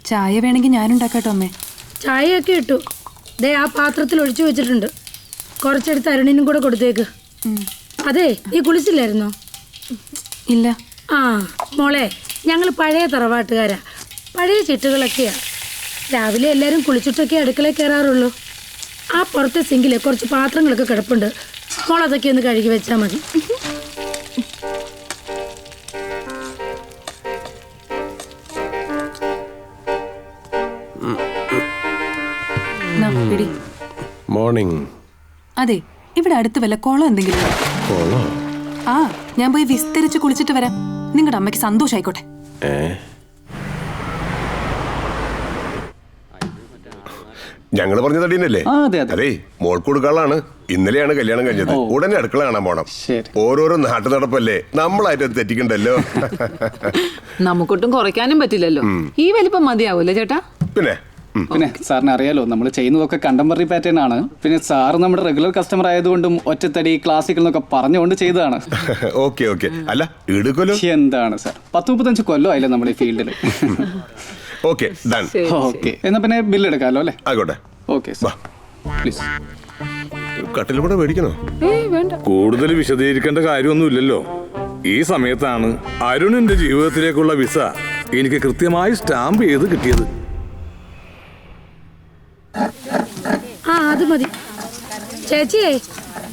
ചായ വേണമെങ്കിൽ ഞാനുണ്ടാക്കാട്ടോ അമ്മേ. ചായയൊക്കെ ഇട്ടു. ദേ ആ പാത്രത്തിൽ ഒഴിച്ചു വെച്ചിട്ടുണ്ട്. കുറച്ചെടുത്ത് അരുണിനും കൂടെ കൊടുത്തേക്ക്. അതെ, നീ കുളിച്ചില്ലായിരുന്നോ? ഇല്ല. ആ മോളെ, ഞങ്ങൾ പഴയ തറവാട്ടുകാരാ. പഴയ ചിട്ടുകളൊക്കെയാ. രാവിലെ എല്ലാവരും കുളിച്ചിട്ടൊക്കെ അടുക്കളയിൽ കയറാറുള്ളൂ. ആ പുറത്തെ സിങ്കിലെ കുറച്ച് പാത്രങ്ങളൊക്കെ കിടപ്പുണ്ട്. മോളതൊക്കെ ഒന്ന് കഴുകി വെച്ചാൽ മതി. മോർണിംഗ്. അതെ, ഇവിടെ അടുത്ത് വല്ല കുളം എന്തെങ്കിലും? ആ, ഞാൻ പോയി വിസ്തരിച്ച് കുളിച്ചിട്ട് വരാം. നിങ്ങളുടെ അമ്മയ്ക്ക് സന്തോഷായിക്കോട്ടെ. ഞങ്ങള് പറഞ്ഞ തടീനല്ലേ? അതെ, മോൾക്ക് കൊടുക്കാളാണ്. ഇന്നലെയാണ് കല്യാണം കഴിഞ്ഞത്. ഉടനെ അടുക്കള കാണാൻ പോണം. ഓരോരോ നാട്ടു നടപ്പല്ലേ, നമ്മളായിട്ട് തെറ്റിക്കണ്ടല്ലോ. നമുക്കൊട്ടും കുറയ്ക്കാനും പറ്റില്ലല്ലോ. ഈ വലിപ്പം മതിയാവൂല്ലേ ചേട്ടാ? പിന്നെ സാറിന് അറിയാലോ, നമ്മൾ ചെയ്യുന്നതൊക്കെ കണ്ടംപററി പാറ്റേൺ ആണ്. പിന്നെ സാറ് നമ്മുടെ റെഗുലർ കസ്റ്റമർ ആയതുകൊണ്ടും ഒറ്റത്തടി ക്ലാസിക്കൽ എന്നൊക്കെ പറഞ്ഞുകൊണ്ട് ചെയ്തതാണ്. Okay okay. അല്ല എടുക്കല്ലോ. എന്താണ് സാർ, 10-35 കൊല്ലം ആയില്ലേ നമ്മുടെ ഈ ഫീൽഡിൽ. Okay done. ഓക്കെ, എന്നാ പിന്നെ ബില്ല് എടുക്കാമല്ലോ അല്ലേ? ആയിക്കോട്ടെ. Okay please. കട്ടിൽ കൂടെ മേടിക്കണോ? കൂടുതൽ വിശദീകരിക്കേണ്ട കാര്യമൊന്നുമില്ലല്ലോ. ഈ സമയത്താണ് അരുണിന്റെ ജീവിതത്തിലേക്കുള്ള വിസ എനിക്ക് കൃത്യമായി സ്റ്റാമ്പ് ചെയ്ത് കിട്ടിയത്. ആ അത് മതി. ചേച്ചിയെ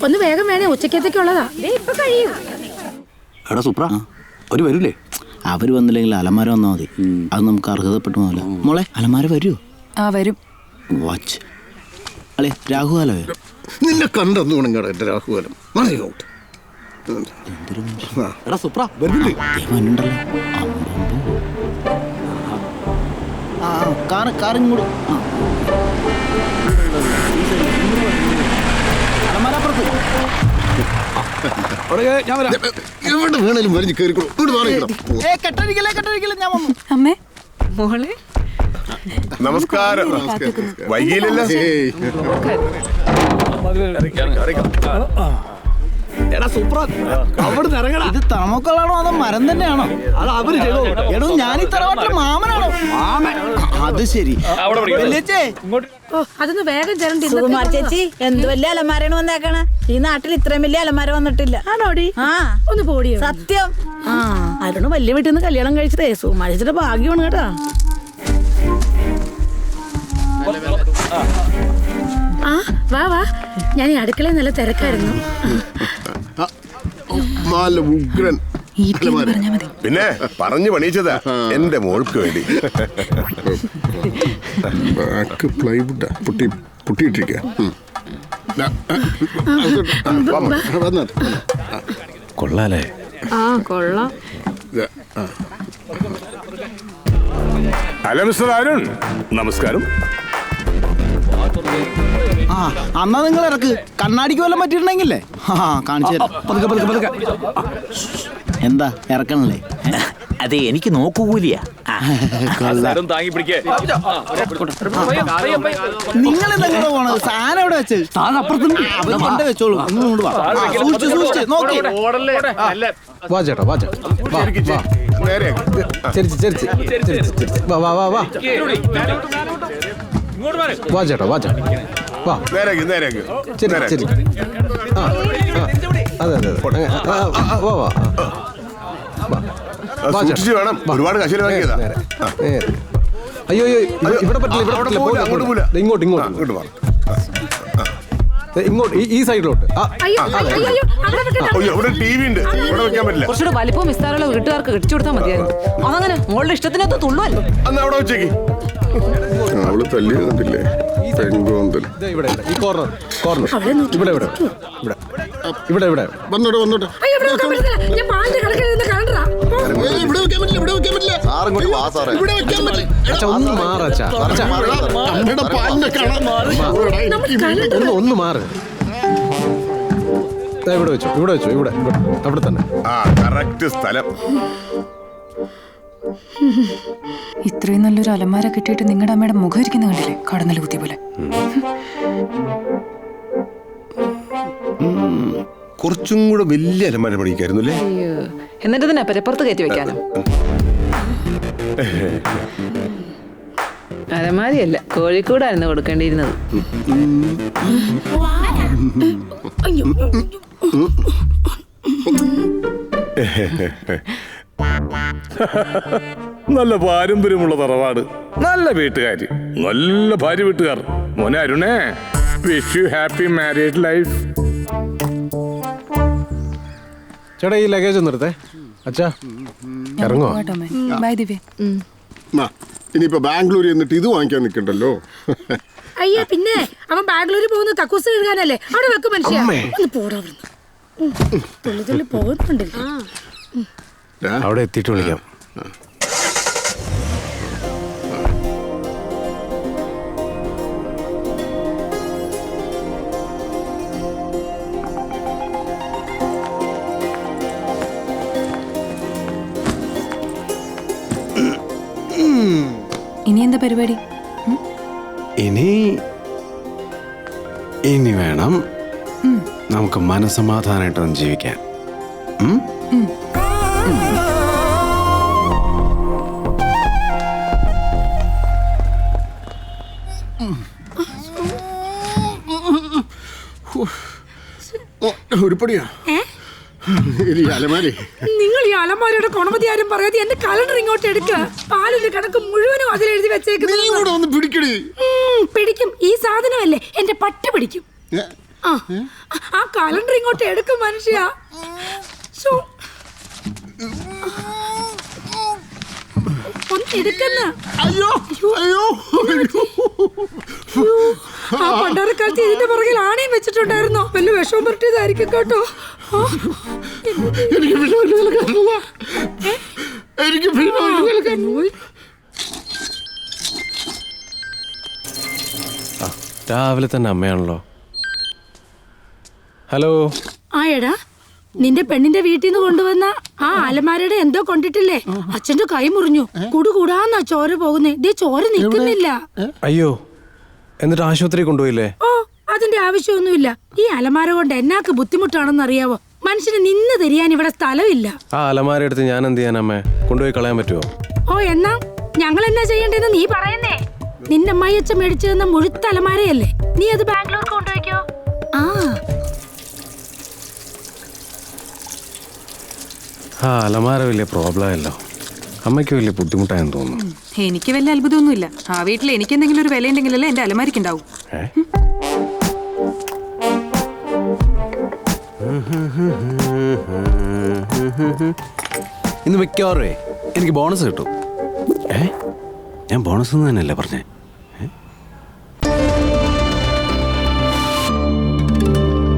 ഒന്ന് വേഗം വേണേ, ഉച്ചക്കത്തേക്കുള്ളതാ. എടാ സുപ്ര, അവര് വരൂലേ? അവര് വന്നില്ലെങ്കിൽ അലമാര വന്നാൽ മതി. അത് നമുക്ക് അർഹതപ്പെട്ടു പോകില്ല. മോളെ, അലമാര വരുമോ? ആ വരും. വാച്ച് അല്ലേ, രാഹുകാലം നിന്നെ കണ്ടെന്ന് രാഹുകാലം. എടാ സുപ്ര വരുന്നില്ലേ? കാറിങ്ങോട്ട് എവിടെ വേണേലും വരിഞ്ഞ് കയറിക്കോളൂ. അമ്മേ, മോളെ നമസ്കാരം. വൈകിയില്ലല്ലോ. എടാ സൂപ്ര, അവിടെ ഇറങ്ങടാ. ഇത് തമക്കളാണോ അതോ മരം തന്നെയാണോ? അത് അവര് ചെയ്തോ. എടോ, ഞാൻ ഈ തറവാട്ടിലെ മാമനാണോ? മാമൻ. അത് ശരി. അതൊന്ന് വേഗം ചേരണ്ടി. സുകുമാർ ചേച്ചി, എന്ത് വലിയ അലമാരയാണ് വന്നേക്കണ. ഈ നാട്ടിൽ ഇത്രയും വലിയ അലമാര വന്നിട്ടില്ല. ആണോടി? ആ ഒന്ന് പോടിയോ. സത്യം. ആ അരുണ് വലിയ വീട്ടിൽ നിന്ന് കല്യാണം കഴിച്ചതേ സുകുമാർ ചേച്ചിയുടെ ഭാഗ്യമാണ് കേട്ടാ. ആ വാ വാ, ഞാൻ ഈ അടുക്കളയിൽ നല്ല തിരക്കായിരുന്നു. ഉഗ്രൻ. പിന്നെ പറഞ്ഞു പണിയിച്ചതാ എന്റെ മോൾക്ക് വേണ്ടി. പ്ലൈവുഡ് പൊട്ടിയിട്ടിരിക്കുക. കൊള്ളാലേ? ആ കൊള്ളാം. ഹലോ മിസ്റ്റർ അരുൺ, നമസ്കാരം. ആ എന്നാ നിങ്ങൾ ഇറക്ക്. കണ്ണാടിക്ക് വല്ലതും പറ്റിയിട്ടുണ്ടെങ്കിലേ കാണിച്ചു തരാം. എന്താ ഇറക്കണല്ലേ? അതെ, എനിക്ക് നോക്കൂലിയാ. നിങ്ങൾ എന്തെങ്കിലും പോണത്? സാധനം എവിടെ വെച്ച്? അവര് കൊണ്ട് വെച്ചോളൂ. നോക്കി വാ ചേട്ടാ, വാ ചേട്ടാ. വാ ചേട്ടാ, വാ ചേട്ടാ. വാ നേരേക്ക് നേരേക്ക്. ശരി. അതെ അതെ. വാ വാ. സൂക്ഷിച്ച് വേണം. ഒരുപാട് കശില വാങ്ങിയതാ. അയ്യോ ഇവിടെ പറ്റില്ല. അങ്ങോട്ട് പോല. ഇങ്ങോട്ട് വാ. ഇങ്ങോട്ട് ഈ സൈഡിലോട്ട്. ഇവിടെ ടി വി ഉണ്ട്, ഇവിടെ വെക്കാൻ പറ്റില്ല. കുറച്ചുകൂടെ വലിപ്പം വിസ്താരമുള്ള വീട്ടുകാർക്ക് കെട്ടിച്ചു കൊടുത്താൽ മതിയായിരുന്നു. അതങ്ങനെ മോളുടെ ഇഷ്ടത്തിനകത്ത് തുള്ളുവല്ലോ. അന്ന് അവിടെ വെച്ചേക്ക്. അവള് തല്ലി വന്നിട്ടില്ലേ? ഇവിടെ ഈ കോർണർ ഇവിടെ വന്നോട്ടെ. ഞാൻ പാലിന്റെ കിടക്കിൽ കാണണ്ടാ. ഇവിടെ വെക്കാൻ പറ്റില്ല, ഇവിടെ വെക്കാൻ പറ്റില്ല. ഇവിടെ വെക്കാൻ പറ്റില്ല. ഒന്ന് മാറാച്ചാ. അമ്മയുടെ പാലിന്റെ ഒന്ന് മാറ്. ഇവിടെ വെച്ചോ. ഇവിടെ അവിടെ തന്നെ. ആ കറക്റ്റ് സ്ഥലം. ഇത്രയും നല്ലൊരു അലമാര കിട്ടിയിട്ട് നിങ്ങളുടെ അമ്മയുടെ മുഖം ഇരിക്കുന്ന കണ്ടില്ലേ? കടന്നൽ കുത്തി പോലെ. കുറച്ചും കൂടെ വലിയ അലമാര പണിക്കായിരുന്നു അല്ലേ? എന്നിട്ട് ഇതിനെ പുറത്ത് കയറ്റി വെക്കാനോ? അലമാരിയല്ല, കോഴിക്കോടായിരുന്നു കൊടുക്കേണ്ടിയിരുന്നത്. അയ്യോ നല്ല പാരമ്പര്യമുള്ള തറവാട്, നല്ല വീട്ടുകാരി, നല്ല ഭാര്യ വീട്ടുകാർ. മോനെ അരുണേ, wish you happy married life. ചേട്ടാ ഈ ലഗേജ് ഒന്ന് എടുത്തേ. അച്ഛാ ഇറങ്ങോ? ബൈ ദിവ്യ. ഇനിയിപ്പോ ബാംഗ്ലൂരിൽ എന്നിട്ട് ഇത് വാങ്ങിക്കാൻ നിൽക്കണ്ടല്ലോ. അയ്യ പിന്നെ അവൻ ബാംഗ്ലൂരിൽ പോകുന്ന കക്കൂസ് കഴുകാനല്ലേ? അവിടെ വെക്കും മനുഷ്യ. ഒന്ന് പോടാ തുള്ളി തുള്ളി പോകുന്നുണ്ടല്ലോ. അവിടെ എത്തിയിട്ട് വിളിക്കാം. ഇനി എന്താ പരിപാടി? ഇനി വേണം നമുക്ക് മനസമാധാനമായിട്ടൊന്ന് ജീവിക്കാൻ. ഉരുപ്പടിയാ അലമാരി. നിങ്ങൾ ഈ അലമാരയുടെ കൊണമതി ആരും പറയാതെ എന്റെ കലണ്ടർ ഇങ്ങോട്ട് എടുക്ക. പാലിന്റെ കണക്ക് മുഴുവനും അതിലെഴുതി വെച്ചേക്കുന്നത്. പിടിക്കും. ഈ സാധനമല്ലേ എന്റെ പട്ടി പിടിക്കും. ആ കലണ്ടർ ഇങ്ങോട്ട് എടുക്കും മനുഷ്യ. ആ പണ്ടാരക്കാലത്ത് ഇതിന്റെ പുറകിൽ ആണയും വെച്ചിട്ടുണ്ടായിരുന്നോ? വല്ല വിഷവും പറ്റിയതായിരിക്കും കേട്ടോ. രാവിലെ തന്നെ അമ്മയാണല്ലോ. ഹലോ. ആ എടാ, നിന്റെ പെണ്ണിന്റെ വീട്ടിൽ നിന്ന് കൊണ്ടുവന്ന ആ അലമാരയുടെ എന്തോ കൊണ്ടിട്ടില്ലേ? അച്ഛന്റെ കൈ മുറിഞ്ഞു. കൂടുകൂടാന്നാ ചോര പോകുന്നേ. ദേ ചോര നിൽക്കുന്നില്ല. അയ്യോ, എന്നിട്ട് ആശുപത്രി കൊണ്ടുപോയില്ലേ? ഓ, അതിന്റെ ആവശ്യമൊന്നുമില്ല. ഈ അലമാര കൊണ്ട് എന്നാക്ക് ബുദ്ധിമുട്ടാണെന്ന് അറിയാവോ? മനുഷ്യന് നിന്ന് തിരിയാൻ ഇവിടെ സ്ഥലമില്ല. ആ അലമാര എടുത്ത് ഞാൻ എന്ത് ചെയ്യാൻ അമ്മേ? കൊണ്ടുപോയി കളയാൻ പറ്റുമോ? ഓ, എന്നാ ഞങ്ങൾ എന്നാ ചെയ്യേണ്ടതെന്ന് നീ പറയുന്നേ. നിന്റെ അമ്മായി അച്ഛൻ മേടിച്ചു തന്ന മുഴുത്ത അലമാരയല്ലേ? നീ അത് ബാംഗ്ലൂർ കൊണ്ടുപോയിക്കോ. ആ അലമാര വലിയ പ്രോബ്ലം അല്ലോ. അമ്മയ്ക്ക് വലിയ ബുദ്ധിമുട്ടായെന്ന് തോന്നുന്നു. എനിക്ക് വലിയ അത്ഭുതമൊന്നുമില്ല. ആ വീട്ടിൽ എനിക്ക് എന്തെങ്കിലും ഒരു വില ഉണ്ടെങ്കിലല്ലേ എന്റെ അലമാരിക്ക് ഉണ്ടാവും. ഇന്ന് മിക്കവാറേ എനിക്ക് ബോണസ് കിട്ടും. ഞാൻ ബോണസ് തന്നെയല്ലേ പറഞ്ഞേ?